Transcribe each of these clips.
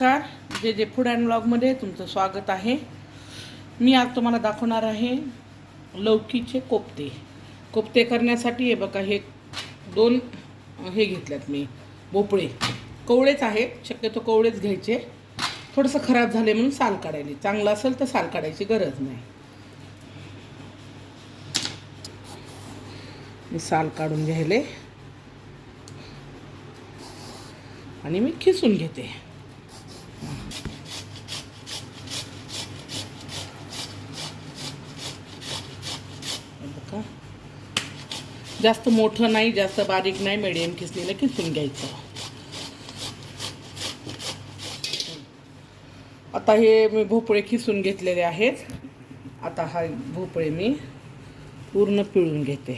नमस्कार, जे food and ब्लॉगमध्ये तुमचं स्वागत आहे. मी आज तुम्हाला दाखवणार आहे लौकीचे कोफ्ते. कोफ्ते करण्यासाठी हे बघा, हे दोन हे घेतल्यात मी भोपळे. कवळेच आहेत, शक्यतो कवळेच घ्यायचे. थोडंसं खराब झाले म्हणून साल काढायली. चांगलं असेल तर साल काढायची गरज नाही. मी साल काढून घ्यायले आणि मी खिसून घेते. जास्त मोठं नाही, जास्त बारीक नाही, मीडियम खिसलेलं खिसून घ्यायचं. आता हे मी भोपळे खिसून घेतलेले आहेत. आता हा भोपळे मी पूर्ण पिळून घेते.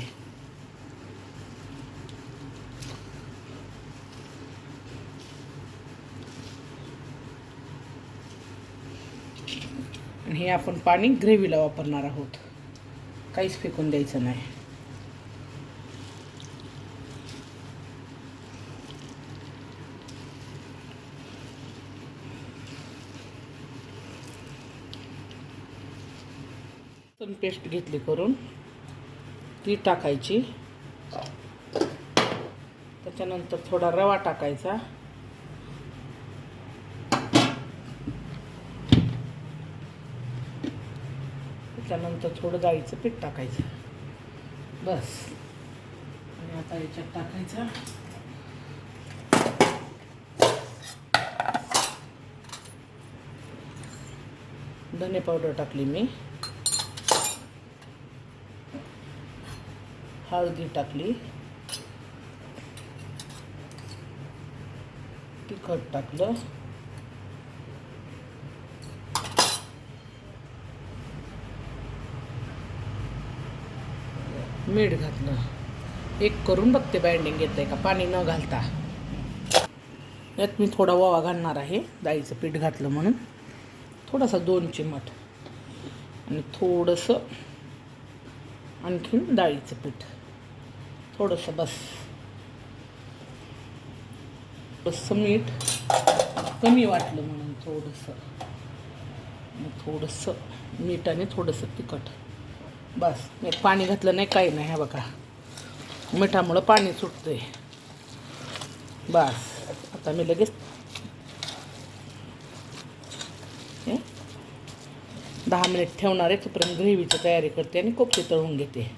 आणि हे आपण पाणी ग्रेव्हीला वापरणार आहोत, काहीच फेकून द्यायचं नाही. पेस्ट घेतली करून ती टाकायची. त्याच्यानंतर थोडा रवा टाकायचा. त्याच्यानंतर थोडं डाळीचं पीठ टाकायचं. बस. आणि आता याच्यात टाकायचं धने पावडर टाकली मी, हळदी टाकली, तिखट टाकलं, मीठ घातलं. एक करून बघते बाइंडिंग येतंय का पाणी न घालता. यात मी थोडा ओवा घालणार आहे, डाळीचं पीठ घातलं म्हणून. थोडासा 2 चिमट आणि थोडंसं आणखीन डाळीचं पीठ थोडंसं. बस. थोडंसं मीठ कमी वाटलं म्हणून थोडंसं मीठ आणि थोडंसं तिखट. बस. मी पाणी घातलं नाही, काही नाही. हे बघा, मिठामुळं पाणी सुटतंय. बस. आता मी लगेच 10 मिनिट ठेवणार आहे. तोपर्यंत ग्रेव्हीची तयारी करते आणि कोफ्ते तळून घेते.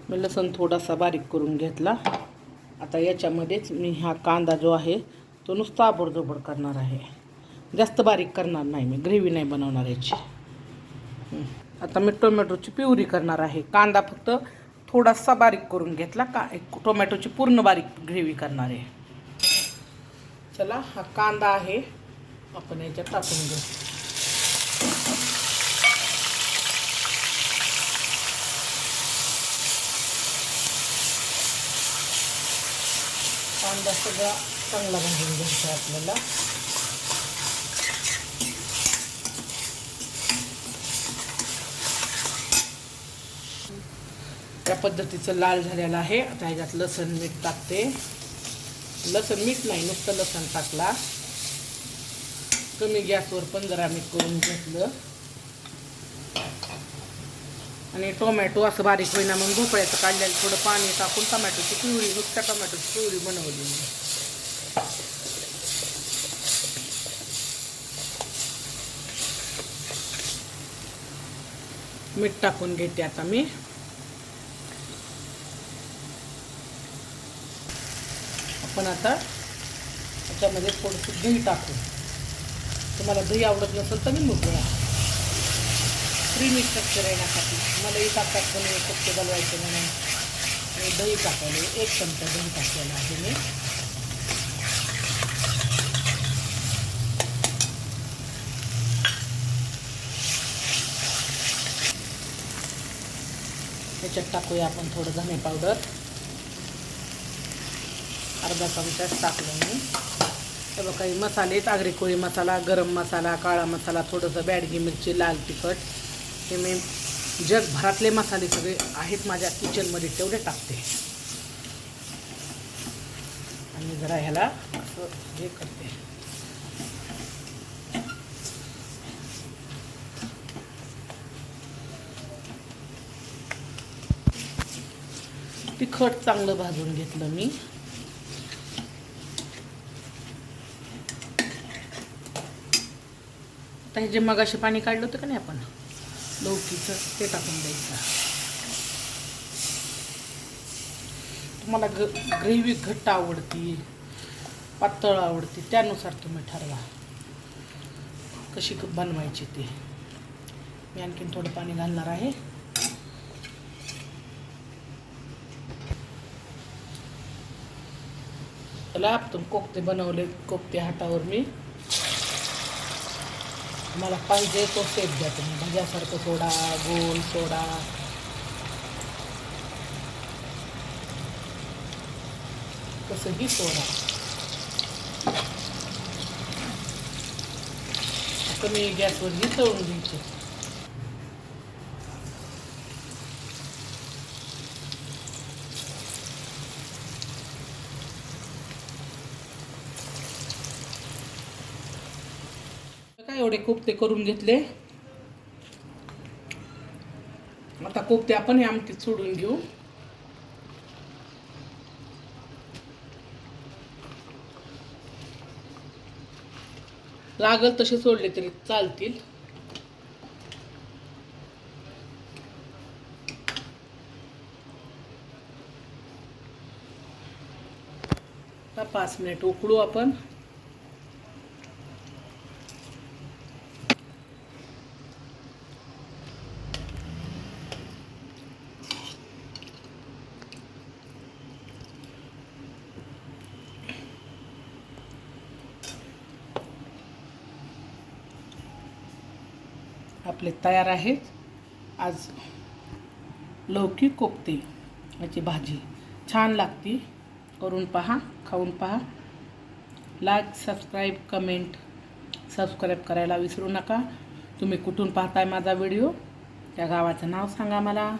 मी लसूण थोडासा बारीक करून घेतला. आता याच्यामध्येच मी हा कांदा जो आहे तो नुसता आबडधोबड करणार आहे, जास्त बारीक करणार नाही. मी ग्रेव्ही नाही बनवणार याची. आता मी टोमॅटोची प्युरी करणार आहे. कांदा फक्त थोडासा बारीक करून घेतला. टोमॅटोची पूर्ण बारीक ग्रेव्ही करणार आहे. चला, हा कांदा आहे, आपण याच्यात टाकून घेऊ. कांदा सगळा चांगला भाजून घ्यायचा आपल्याला. या पद्धतीचं लाल झालेलं आहे. आता ह्याच्यात लसण मीठ टाकते. लसण मीठ नाही, नुसतं लसण टाकला. कमी गॅसवर 15 मिनिट करून घेतलं. आणि टोमॅटो असं बारीक होईना म्हणून भोपळ्याचं काढलेलं थोडं पाणी टाकून टोमॅटोची प्युरी, नुसत्या टोमॅटोची प्युरी बनवली. मीठ टाकून घेते आता मी. आपण आता त्याच्यामध्ये थोडंसं दही टाकू. तुम्हाला दही आवडत नसेल तर लिंबू पिळा, क्रीमी स्ट्रक्चर येण्यासाठी. मला ही टाकतात पण कोफ्ते बनवायचे म्हणून. आणि दही टाकायला 1 चमचा दही टाकलेला आहे मी. त्याच्यात टाकूया आपण थोडं धने पावडर. अर्धा चमचाच टाकलं मी. हे बघा, काही मसाले आहेत. आगरी कोळी मसाला, गरम मसाला, काळा मसाला, थोडंसं बॅडगी मिरची, लाल तिखट. हे मी जगभरातले मसाले सगळे आहेत माझ्या किचनमध्ये, तेवढे टाकते. आणि जरा ह्याला असं हे करते. तिखट चांगलं भाजून घेतलं मी. आता हे जे मगाशी पाणी काढलं होतं का नाही आपण लौकीचं, ते टाकून द्यायचं. तुम्हाला ग्रेव्ही घट्ट आवडती, पातळ आवडती, त्यानुसार तुम्ही ठरवा कशी बनवायची ते. मी आणखीन थोडं पाणी घालणार आहे. त्याला आपण कोफ्ते बनवले, कोफ्ते हातावर मी. मला पाहिजे तो शेप द्या तुम्ही, भज्यासारखं सोडा, गोल सोडा. कसंही सोडा. कमी गॅसवरही तळून घ्यायचे. काय एवढे कोफ्ते करून घेतले. आता कोफ्ते आपण हे आमटीत सोडून घेऊ. लागल तसे सोडले तरी चालतील. आता 5 मिनिट उकळू आपण. आपले तयार आहेत आज लौकी कोफ्ते याची भाजी. छान लागती. करून पहा, खाऊन पहा. लाईक, सबस्क्राईब, कमेंट, सबस्क्राईब करायला विसरू नका. तुम्ही कुठून पाहताय माझा व्हिडिओ, त्या गावाचं नाव सांगा मला.